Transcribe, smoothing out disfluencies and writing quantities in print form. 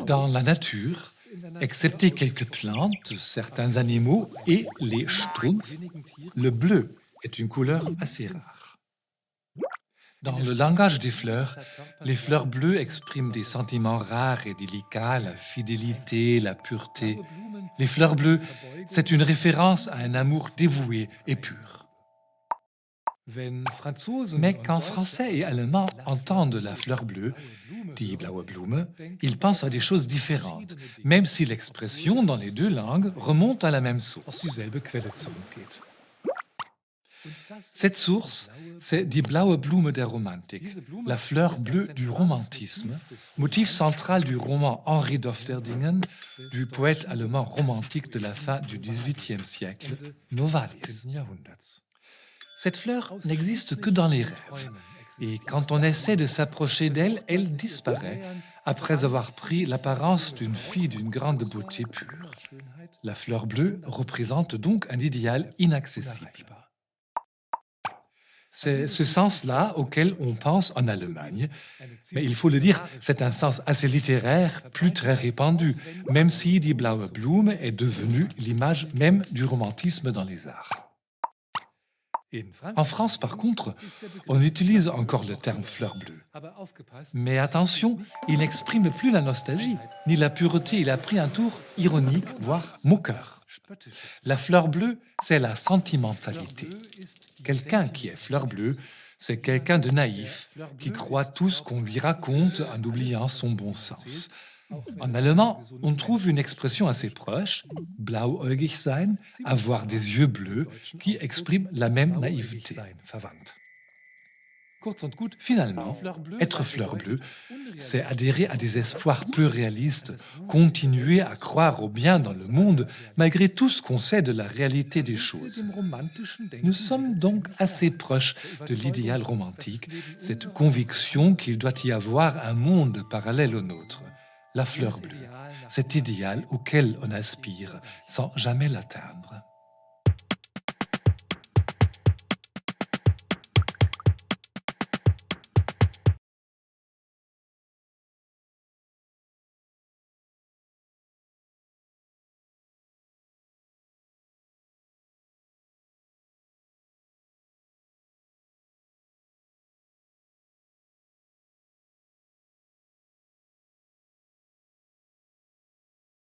Dans la nature, excepté quelques plantes, certains animaux et les Schtroumpfs, le bleu est une couleur assez rare. Dans le langage des fleurs, les fleurs bleues expriment des sentiments rares et délicats, la fidélité, la pureté. Les fleurs bleues, c'est une référence à un amour dévoué et pur. Mais quand Français et Allemands entendent la fleur bleue, die blaue Blume, ils pensent à des choses différentes, même si l'expression dans les deux langues remonte à la même source. Cette source, c'est die blaue Blume der Romantik, la fleur bleue du romantisme, motif central du roman Henri d'Ofterdingen, du poète allemand romantique de la fin du XVIIIe siècle, Novalis. Cette fleur n'existe que dans les rêves. Et quand on essaie de s'approcher d'elle, elle disparaît après avoir pris l'apparence d'une fille d'une grande beauté pure. La fleur bleue représente donc un idéal inaccessible. C'est ce sens-là auquel on pense en Allemagne. Mais il faut le dire, c'est un sens assez littéraire, plus très répandu, même si die blaue Blume est devenue l'image même du romantisme dans les arts. En France, par contre, on utilise encore le terme fleur bleue. Mais attention, il n'exprime plus la nostalgie, ni la pureté, il a pris un tour ironique, voire moqueur. La fleur bleue, c'est la sentimentalité. Quelqu'un qui est fleur bleue, c'est quelqu'un de naïf, qui croit tout ce qu'on lui raconte en oubliant son bon sens. En allemand, on trouve une expression assez proche, blauäugig sein, avoir des yeux bleus, qui exprime la même naïveté. Finalement, être fleur bleue, c'est adhérer à des espoirs peu réalistes, continuer à croire au bien dans le monde, malgré tout ce qu'on sait de la réalité des choses. Nous sommes donc assez proches de l'idéal romantique, cette conviction qu'il doit y avoir un monde parallèle au nôtre. La fleur bleue, cet idéal auquel on aspire sans jamais l'atteindre.